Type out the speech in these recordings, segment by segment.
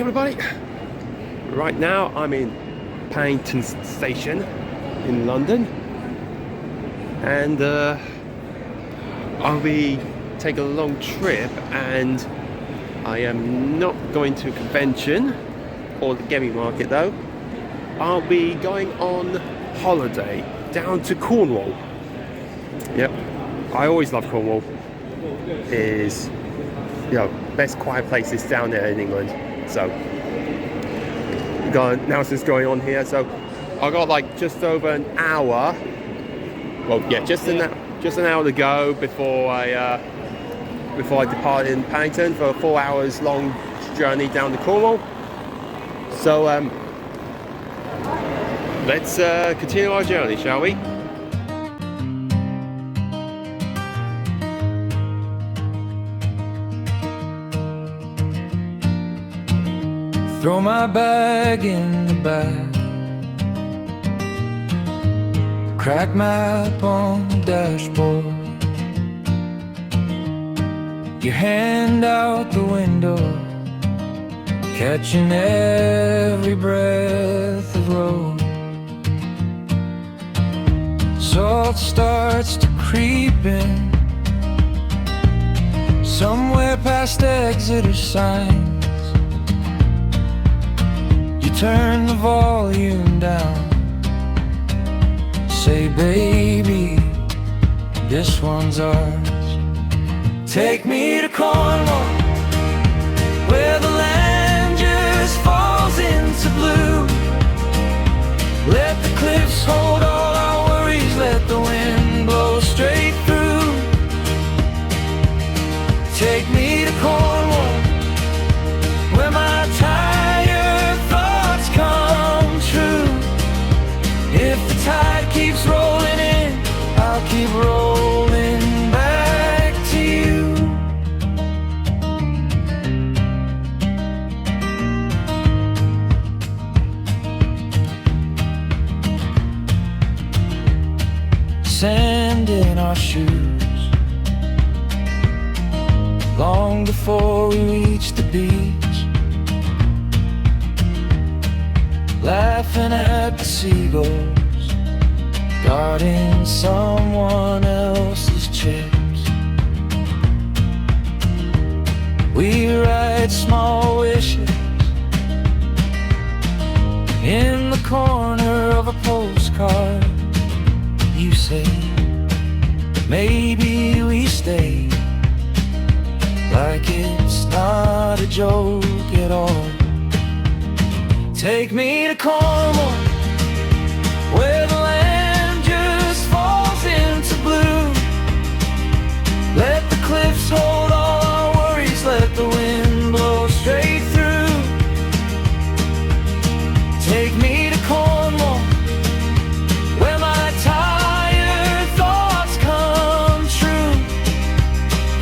everybody. Right now I'm in Paddington Station in London, and I'll be taking a long trip, and I am not going to a convention or the Gemmy Market though. I'll be going on holiday down to Cornwall. Yep, I always love Cornwall. Is, you know, best quiet places down there in England. So we've got announcements going on here. So I got like just over an hour. Well, yeah, just an hour to go before I depart in Paddington for a 4 hours long journey down to Cornwall. So let's continue our journey, shall we? Throw my bag in the back, crack map on the dashboard, your hand out the window, catching every breath of road. Salt starts to creep in, somewhere past Exeter signs. Turn the volume down, say baby, this one's ours. Take me to Cornwall, where the land just falls into blue. Let the cliffs hold all our worries, let the wind blow straight through. Take me to Cornwall, where my tired thoughts come true. If the tide keeps rolling in, I'll keep rolling back to you. Sand in our shoes, long before we reach the beach. Laughing at the seagulls, guarding someone else's chips. We write small wishes in the corner of a postcard. You say, maybe we stay, like it's not a joke at all. Take me to Cornwall, where the land just falls into blue. Let the cliffs hold all our worries, let the wind blow straight through. Take me to Cornwall, where my tired thoughts come true.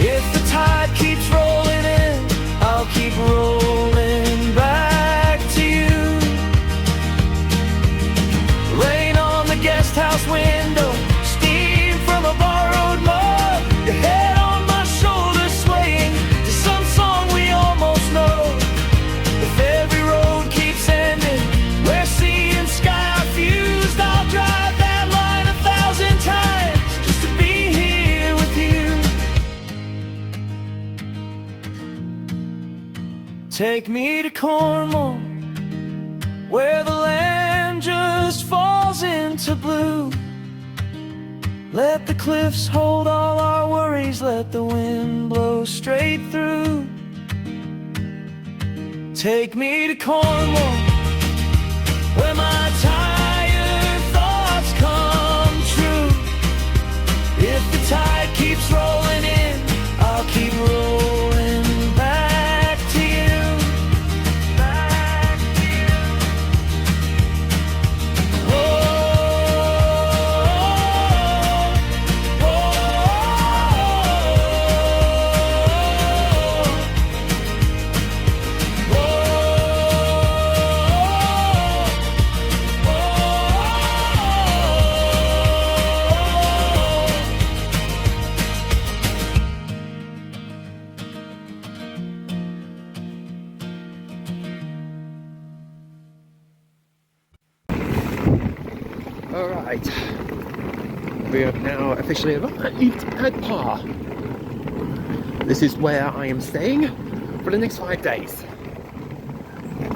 If the tide keeps rolling in, I'll keep rolling back to you. House window, steam from a borrowed mug, your head on my shoulder swaying to some song we almost know. If every road keeps ending where sea and sky are fused, I'll drive that line 1,000 times just to be here with you. Take me to Cornwall, where the land just falls into blue. Let the cliffs hold all our worries, let the wind blow straight through. Take me to Cornwall, where my tired thoughts come true. If the tide keeps rolling in, I'll keep rolling back to you. Alright, we have now officially arrived at Par. This is where I am staying for the next 5 days.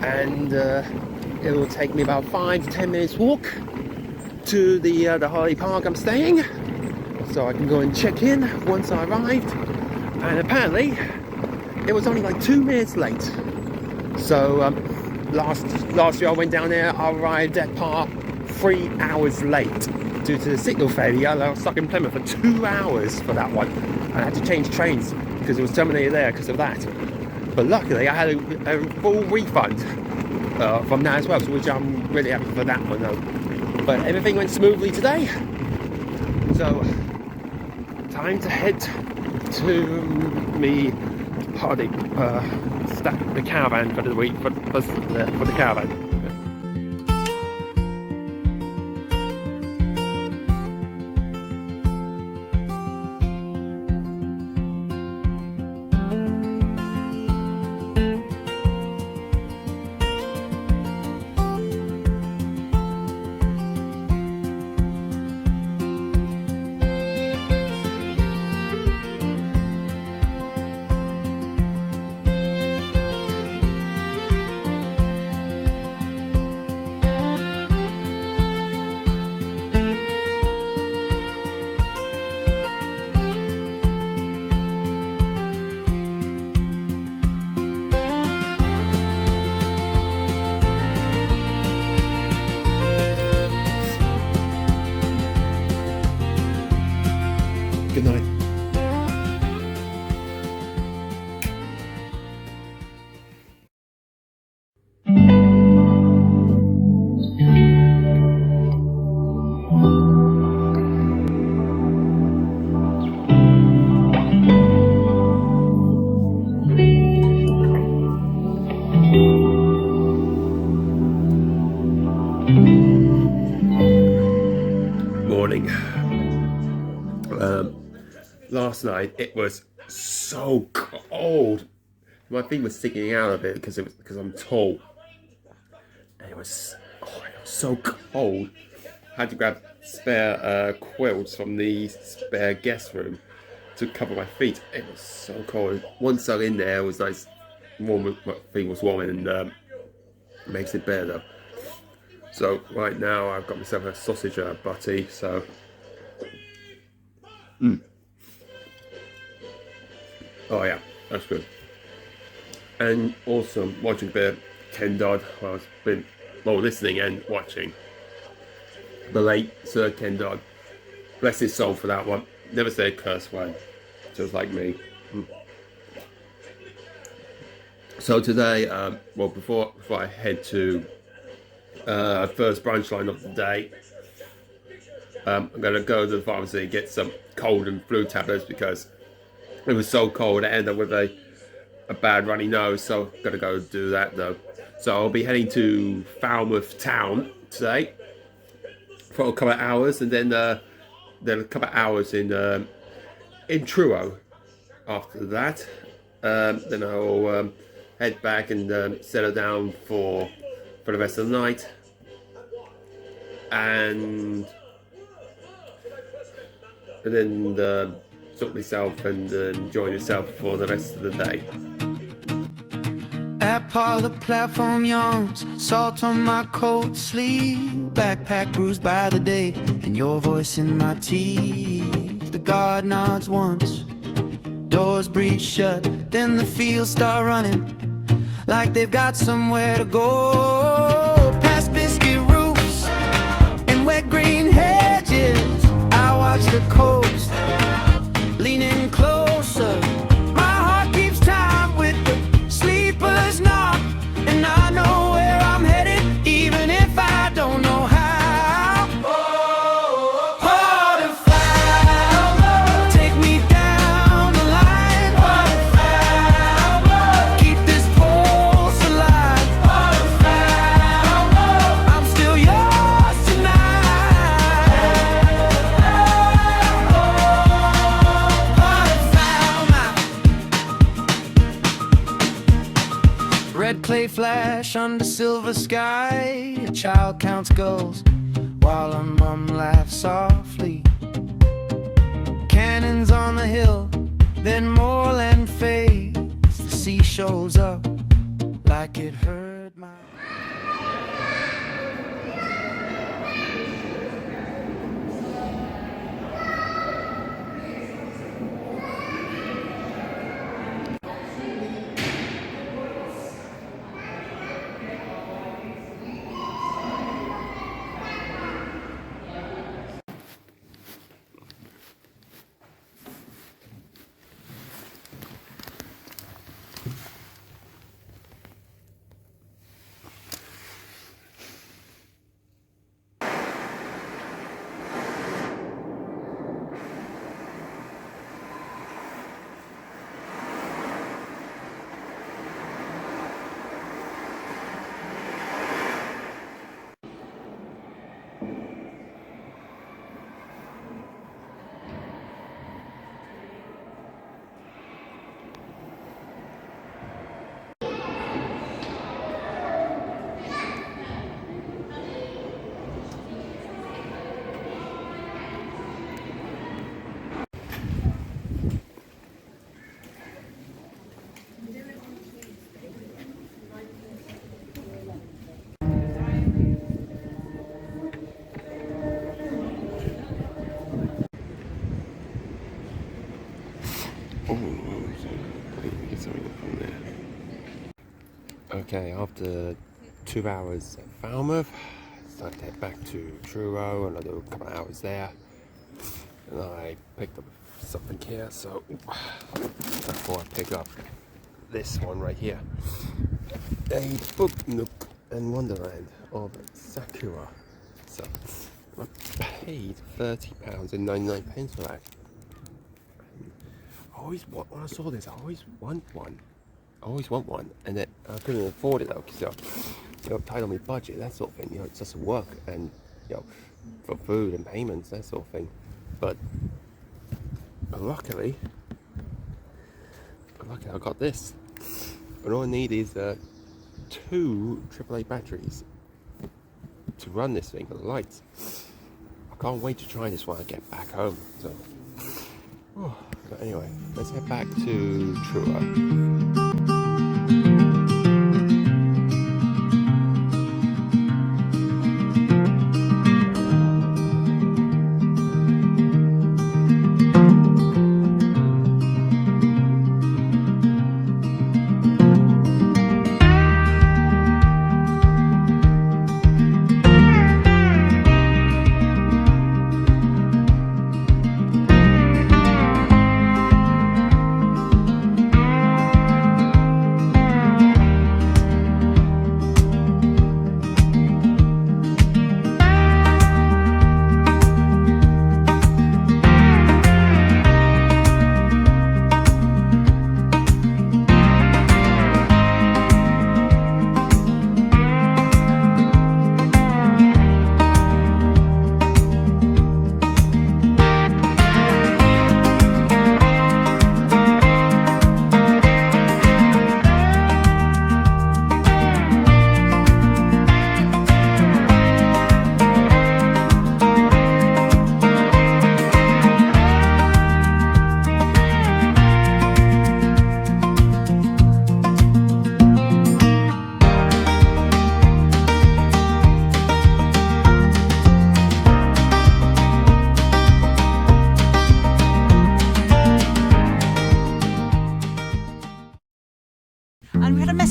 And it will take me about 5 to 10 minutes walk to the holiday park I'm staying. So I can go and check in once I arrived. And apparently, it was only like 2 minutes late. So last year I went down there, I arrived at Par 3 hours late due to the signal failure. I was stuck in Plymouth for 2 hours for that one. I had to change trains because it was terminated there because of that. But luckily I had a full refund from that as well, so which I'm really happy for that one though. But everything went smoothly today. So time to head to me holiday the caravan for the week for the caravan. Good night. Morning. Last night it was so cold. My feet were sticking out of it because I'm tall. And it was so cold. I had to grab spare quilts from the spare guest room to cover my feet. It was so cold. Once I was in there, it was nice, warm. My feet was warm, and makes it better. So right now I've got myself a sausage butty. So. Oh yeah, that's good. And also watching a bit of Ken Dodd. I've been listening and watching the late Sir Ken Dodd. Bless his soul for that one. Never say a curse word, just like me. So today, before I head to first branch line of the day, I'm going to go to the pharmacy and get some cold and flu tablets because it was so cold. I ended up with a bad runny nose, so I'm going to go do that though. So I'll be heading to Falmouth town today for a couple of hours, and then a couple of hours in Truro after that. Then I'll head back and settle down for the rest of the night, and then sort myself and enjoy yourself for the rest of the day. At Par, the platform yawns, salt on my coat sleeve, backpack bruised by the day, and your voice in my teeth. The guard nods once, doors breathe shut, then the fields start running like they've got somewhere to go. Past biscuit roofs and wet green hedges, I watch the coast leaning closer. My heart keeps time with the sleeper's knock, and I know where I'm headed, even if I don't know how. Port of Falmouth, take me down the line. Port of Falmouth, keep this pulse alive. Port of Falmouth, I'm still yours tonight. Red clay flash under silver sky. A child counts gulls while her mum laughs softly. Cannons on the hill, then moorland fades. The sea shows up like it heard my... Okay, after 2 hours at Falmouth, it's time to head back to Truro, another couple of hours there. And I picked up something here, so before I pick up this one right here, a book nook and wonderland of Sakura. So I paid £30.99 for that. I always want, when I saw this, I always want one. And then I couldn't afford it though, because tight on my budget, that sort of thing. It doesn't work, and for food and payments, that sort of thing. But luckily I got this, and all I need is 2 AAA batteries to run this thing, and the lights. I can't wait to try this when I get back home. So, but anyway, let's head back to Truro.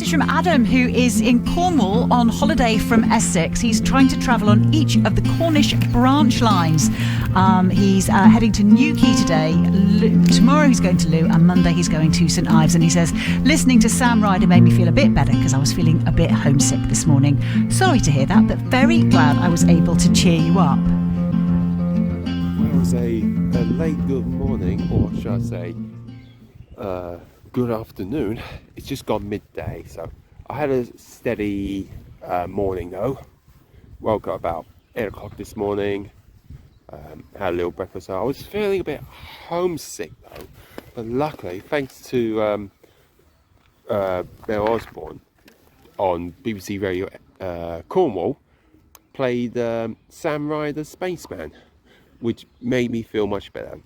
From Adam, who is in Cornwall on holiday from Essex. He's trying to travel on each of the Cornish Branch Lines. He's heading to Newquay today. Tomorrow he's going to Looe, and Monday he's going to St Ives. And he says, listening to Sam Ryder made me feel a bit better because I was feeling a bit homesick this morning. Sorry to hear that, but very glad I was able to cheer you up. Well, it was a late good morning, or should I say good afternoon. It's just gone midday, so I had a steady morning though. Woke up about 8 o'clock this morning, had a little breakfast. So I was feeling a bit homesick though, but luckily, thanks to Bill Osborne on BBC Radio Cornwall, played Sam Ryder Spaceman, which made me feel much better,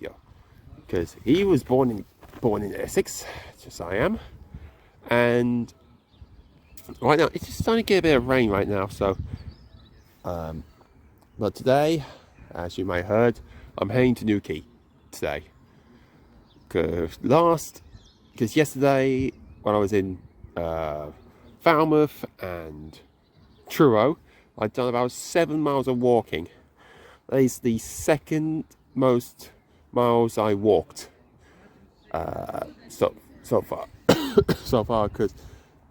because he was born in Essex, just as I am, and right now it's just starting to get a bit of rain right now. So, but today, as you may have heard, I'm heading to Newquay today. Because yesterday when I was in Falmouth and Truro, I'd done about 7 miles of walking. That is the second most miles I walked so far. So far, because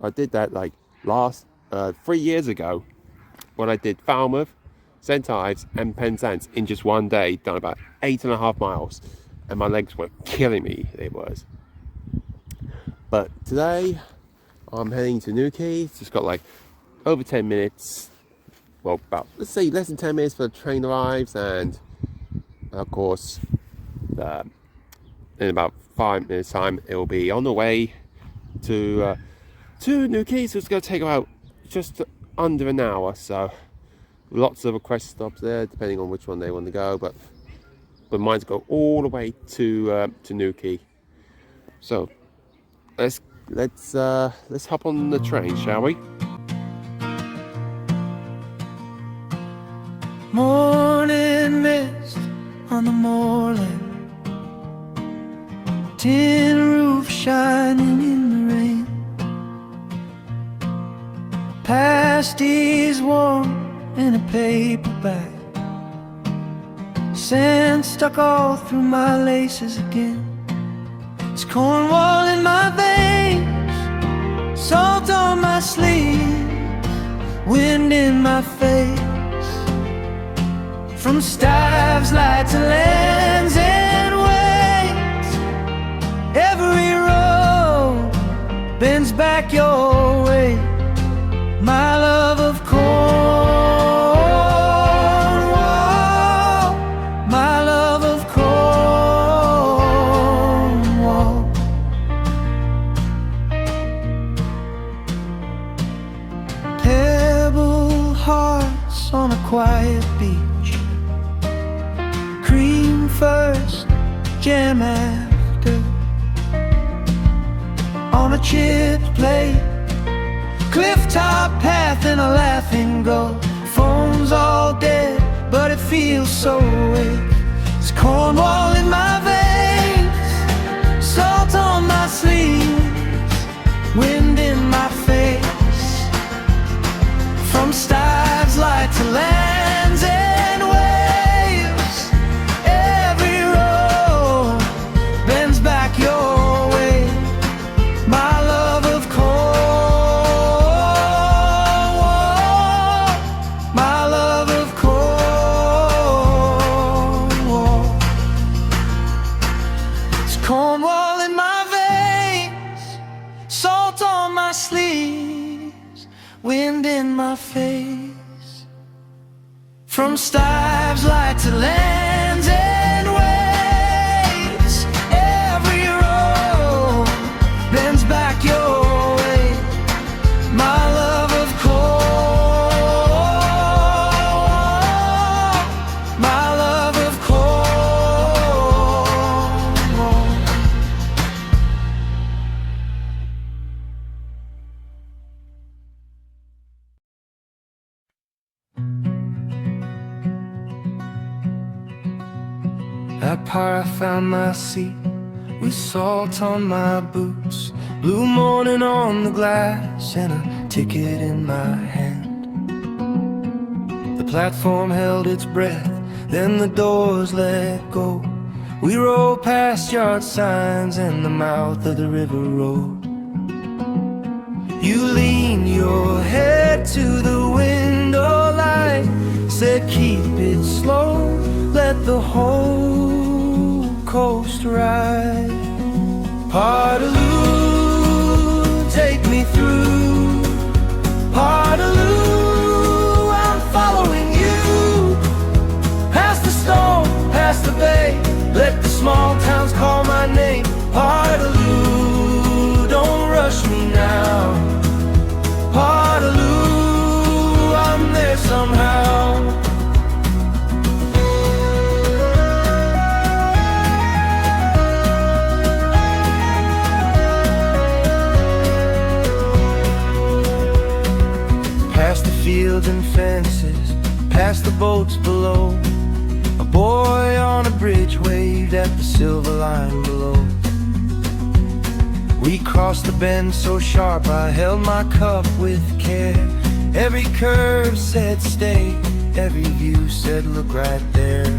I did that like 3 years ago when I did Falmouth, St Ives and Penzance in just one day, done about 8.5 miles, and my legs were killing me. It was. But today I'm heading to Newquay. It's just got like over 10 minutes. Well, about, let's say, less than 10 minutes for the train arrives, and of course, in about 5 minutes' time, it'll be on the way to Newquay. So it's going to take about just under an hour. So lots of request stops there, depending on which one they want to go. But mine's go all the way to Newquay. So let's hop on the train, shall we? Morning mist on the moorland, tin roof shining in the rain, pasties warm in a paper bag, sand stuck all through my laces again. It's Cornwall in my veins, salt on my sleeve, wind in my face. From St Ives Line to lands and ways, every road bends back your way. My love of Cornwall, my love of Cornwall. Pebble hearts on a quiet beach, cream first, jam after, on a chipped plate, cliff top path and a laughing goal. Phone's all dead, but it feels so awake. It's Cornwall in my veins, salt on my sleeves, wind in my face. From St Ives Line to lands and waves, every road bends back your way. My love of Cornwall, my love of Cornwall. It's Cornwall in my veins, salt on my sleeves, wind in my face. From St Ives Line to lands and waves, every road bends back your way. My love of Cornwall, my love of Cornwall. At par I found my seat, with salt on my boots, blue morning on the glass, and a ticket in my hand. The platform held its breath, then the doors let go. We rode past yard signs and the mouth of the river road. You leaned your head to the window light, said keep it slow, let the whole coast ride. Partaloo, take me through. Partaloo, I'm following you. Past the storm, past the bay, let the small towns call my name. Partaloo, don't rush me now. Partaloo, I'm there somehow. boats below. A boy on a bridge waved at the silver line below. We crossed the bend so sharp I held my cup with care. Every curve said stay, every view said look right there.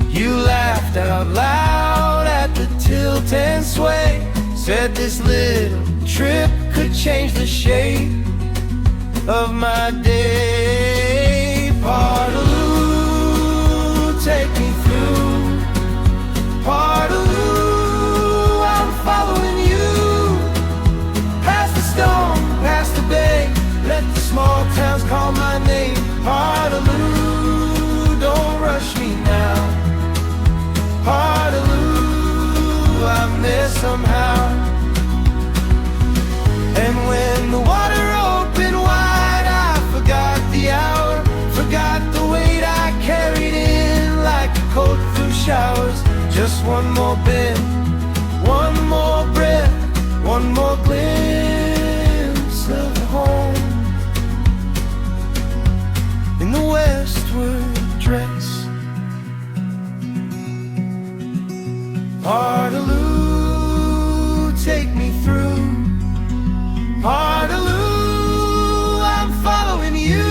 You laughed out loud at the tilt and sway, said this little trip could change the shape of my day. Partaloo, take me through. Partaloo, I'm following you. Past the stone, past the bay, let the small towns call my name. Partaloo, don't rush me now. Partaloo, I'm there somehow. And when the water opened wide, I forgot the hour, forgot the weight I carried in like a coat through showers. Just one more bend, one more breath, one more glimpse of home in the westward dress. Partaloo, take me through. Partaloo, I'm following you.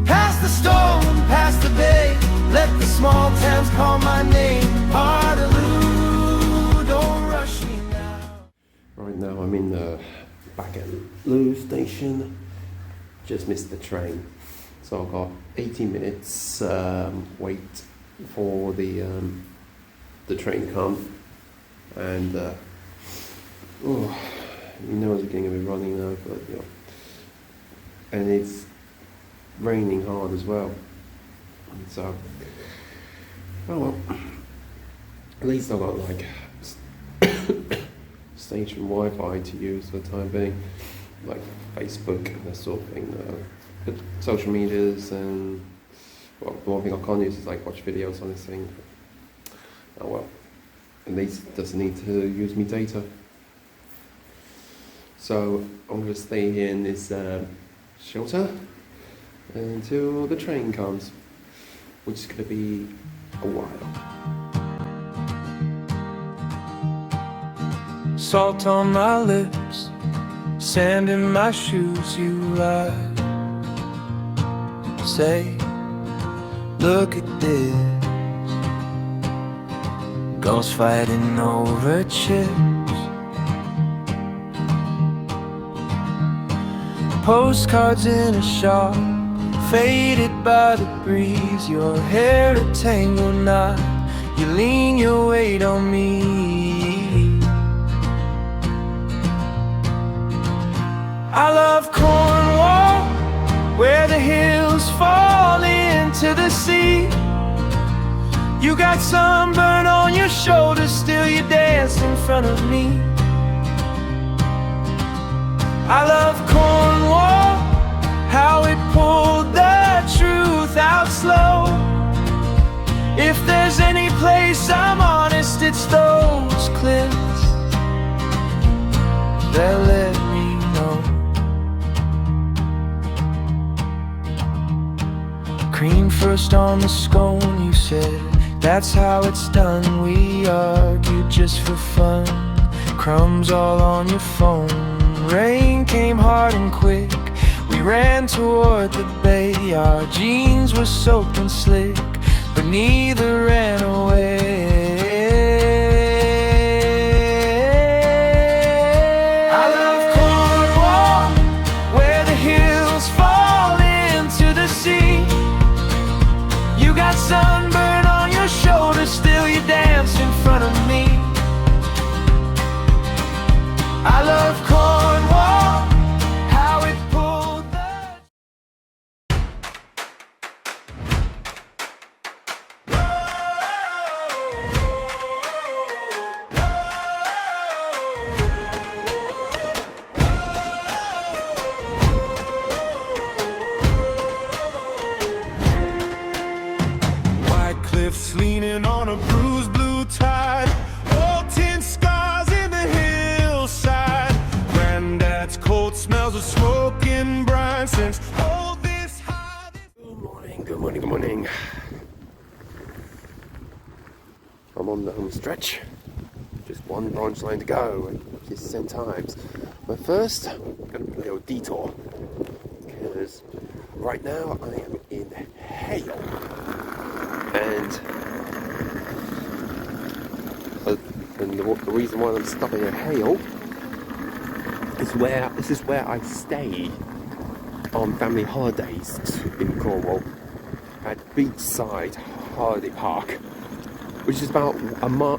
Past the storm, past the bay, let the small towns call my name. Partaloo, don't rush me now. Right now I'm in back at Looe station. Just missed the train, so I've got 18 minutes wait for the train to come, and oh, you know it's getting a bit running now, but you know, and it's raining hard as well, so oh well, at least I've got like station Wi-Fi to use for the time being, like Facebook and that sort of thing, but social medias, and well, the one thing I can't use is like watch videos on this thing. Oh well, at least it doesn't need to use me data. So I'm going to stay here in this shelter until the train comes, which is going to be a while. Salt on my lips, sand in my shoes, you lie. Say, look at this. Ghosts fighting over chips. Postcards in a shop, faded by the breeze. Your hair a tangled knot, you lean your weight on me. I love Cornwall, where the hills fall into the sea. You got sunburn on your shoulders, still you dance in front of me. I love Cornwall, how it pulled the truth out slow. If there's any place I'm honest, it's those cliffs that let me know. Cream first on the scone, you said. That's how it's done. We argued just for fun. Crumbs all on your phone. Rain came hard and quick. We ran toward the bay. Our jeans were soaked and slick, but neither ran away. I love Cornwall, where the hills fall into the sea. You got sunburn on your shoulders, still you dance in front of me. I love Cornwall, how it pulled the... White cliffs leaning on a bruised blue tide. Old tin scars in the hillside. Granddad's coat smells of smoke and brine since all this high. Good morning, good morning. I'm on the home stretch. Just one branch line to go, which is St Ives. But first, I'm going to play a little detour. Because right now I am in Hayle. And the reason why I'm stopping at Hayle is this is where I stay on family holidays in Cornwall at Beachside Holiday Park, which is about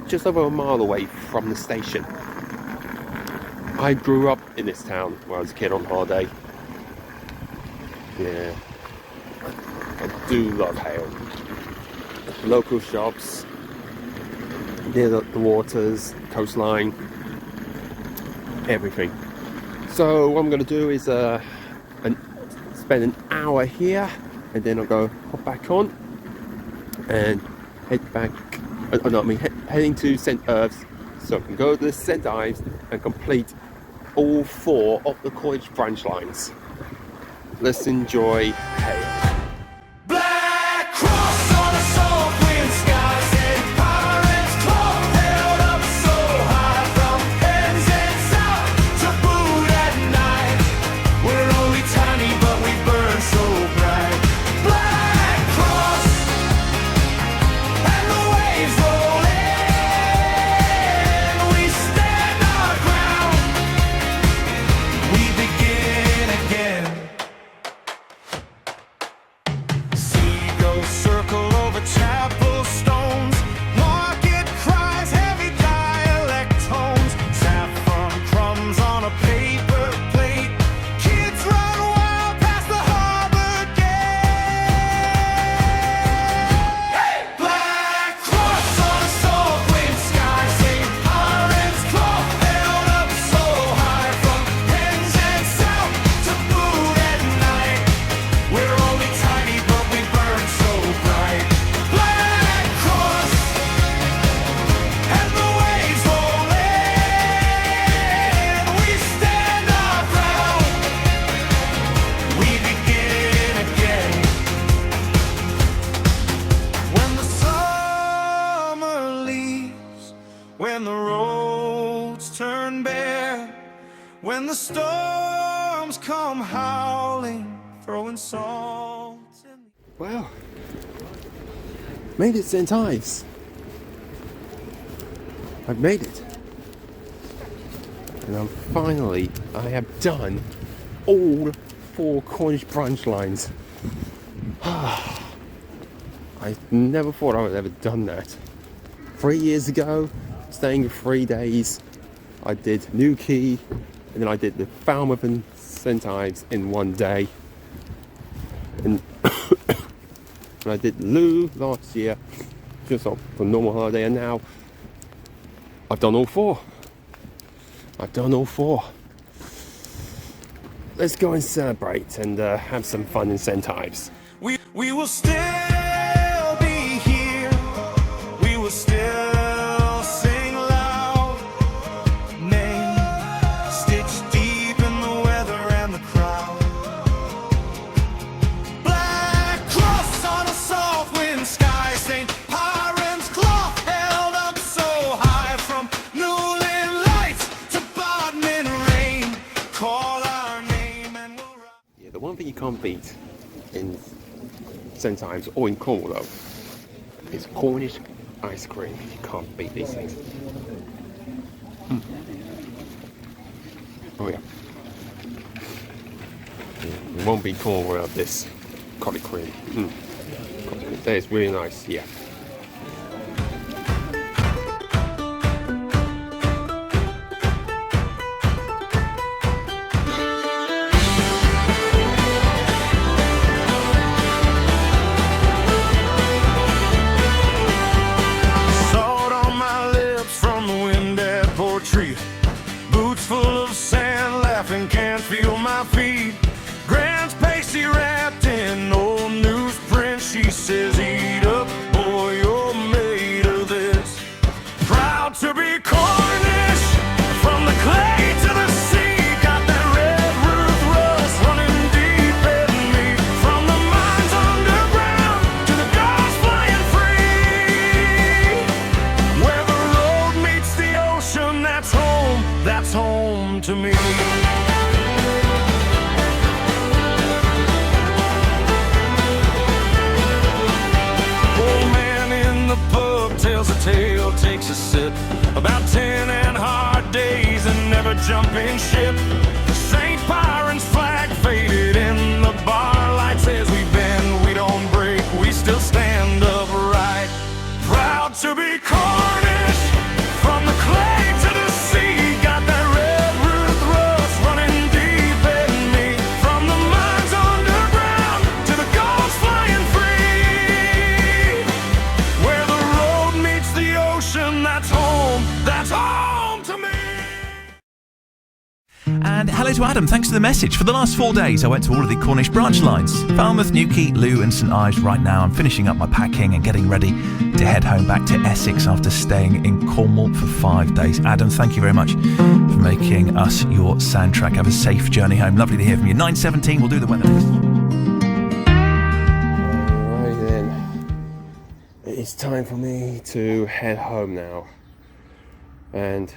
just over a mile away from the station. I grew up in this town when I was a kid on holiday. Yeah, I do love Hayle. Local shops, near the waters, coastline, everything. So what I'm going to do is spend an hour here, and then I'll go hop back on and head back. Heading to St Ives, so I can go to St Ives and complete all 4 of the Cornish Branch Lines. Let's enjoy Hayle. Black cross on a soft wind sky, St. Pirates Club held up so high from Penzance out to boot at night. We're only tiny but we burn so bright. Black cross and the waves roll in. We stand our ground. We begin again. Seagulls circle over chapel stones. Market cries, heavy dialect tones. Saffron crumbs on a paper plate. Kids run wild past the harbor gate. Black cross on a soft wind sky. St. Ives Club held up so high from Penzance out to boot at night. We're only tiny but we burn so bright. Black cross and the waves roll in. We stand our ground. We begin again. When the summer leaves, when the roads turn bare, when the storms come howling, throwing salt in the Well, made it St Ives. I've made it. And I have done all 4 Cornish Branch Lines. I never thought I would have ever done that. 3 years ago, staying for 3 days, I did Newquay, and then I did the Falmouth and St Ives in 1 day. And I did Looe last year, just off for normal holiday, and now I've done all 4. Let's go and celebrate and have some fun in St Ives. We will still be here. We will still sing loud. Name stitched deep in the weather and the crowd. Black cross on a soft wind sky. St. Ives Club held up so high from Newquay lights to Bodmin rain. Call our name and we'll rise. Yeah, the one thing you can't beat in St Ives or in Cornwall though is Cornish ice cream. You can't beat these things. Oh yeah. It won't be Cornwall without this cottage cream. That is really nice, yeah. Salt on my lips from the wind at Portrait. Boots full of sand, laughing, can't feel my feet. Grand's pasty wrapped in old newsprint. She says, eat up, boy. cocktail takes a sip. About 10 and hard days and never jumping ship. The St. Byron's flag faded in the bar lights. As we bend, we don't break, we still stand upright. Proud to be Cornish, from the clay to the sea. Got that red Ruth rust running deep in me. From the mines underground to the gulls flying free. Where the road meets the ocean, that's home to me. And hello to Adam, thanks for the message. For the last 4 days I went to all of the Cornish Branch Lines, Falmouth, Newquay, Looe and St Ives. Right now I'm finishing up my packing and getting ready to head home back to Essex after staying in Cornwall for 5 days. Adam, thank you very much for making us your soundtrack. Have a safe journey home. Lovely to hear from you. 9:17, we'll do the weather next. Alright then, it's time for me to head home now. And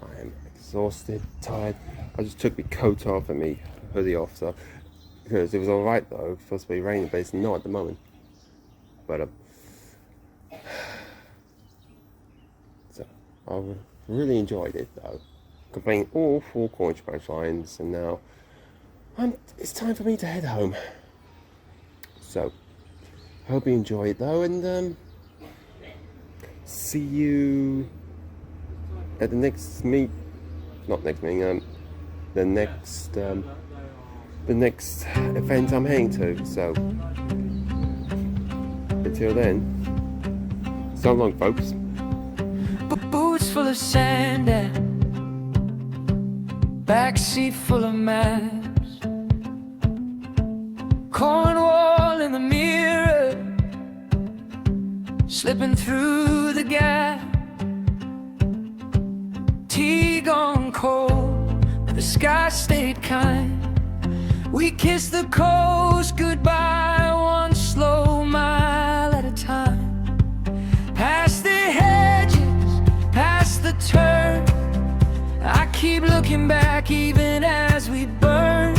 I am exhausted, tired. I just took my coat off and my hoodie off, so because it was alright though. It's supposed to be raining, but it's not at the moment. But so I really enjoyed it though, completing all 4 Cornish Branch Lines, and now it's time for me to head home. So hope you enjoy it though, and see you at the next the next event I'm heading to. So until then, so long folks. Boots full of sand and backseat full of maps. Cornwall in the mirror, slipping through the gap. Tea gone cold, but the sky stayed kind. We kissed the coast goodbye, one slow mile at a time. Past the hedges, past the turn, I keep looking back even as we burn.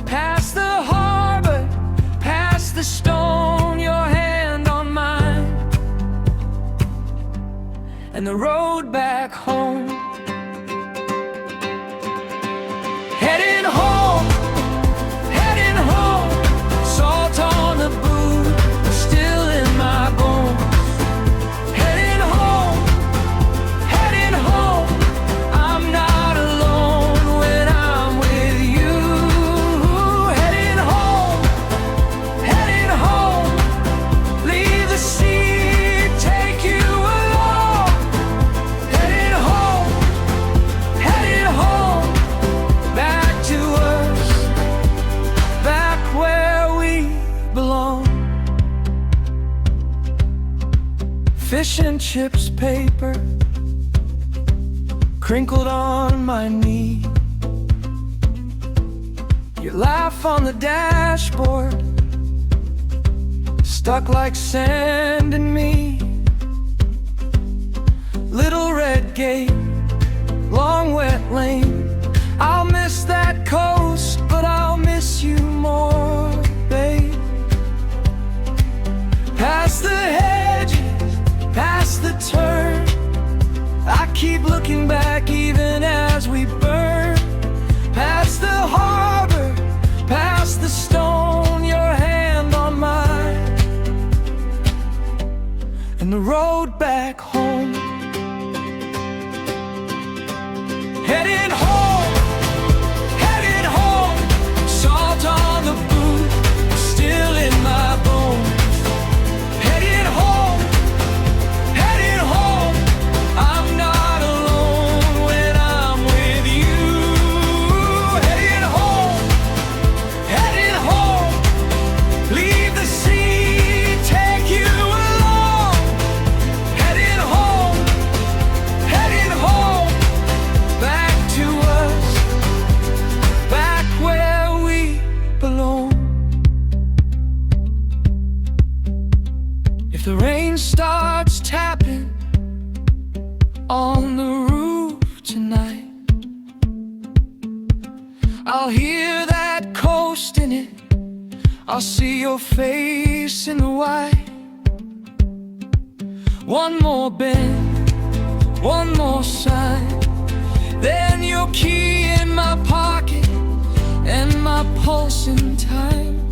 Past the harbor, past the stone, your hand on mine, and the road back home. Heading home, salt on the boot, still in my bones. Heading home, I'm not alone when I'm with you. Heading home, leave the sea, take you along. Heading home, back to us, back where we belong. Fish and chips paper crinkled on my knee. Your laugh on the dashboard, stuck like sand in me. Little red gate, long wet lane. I'll miss that coast, but I'll miss you more, babe. Past the hedges, past the turn, I keep looking back even as we burn. Past the harbor, past the stone, your hand on mine, and the road back home. Heading home, salt on the boot, still in my bones. Heading home, I'm not alone when I'm with you. Heading home, leave the sea, take you along. Heading home, back to us, back where we belong. If the rain starts tapping on the roof tonight, I'll hear that coast in it, I'll see your face in the white. One more bend, one more sigh, then your key in my pocket and my pulse in time.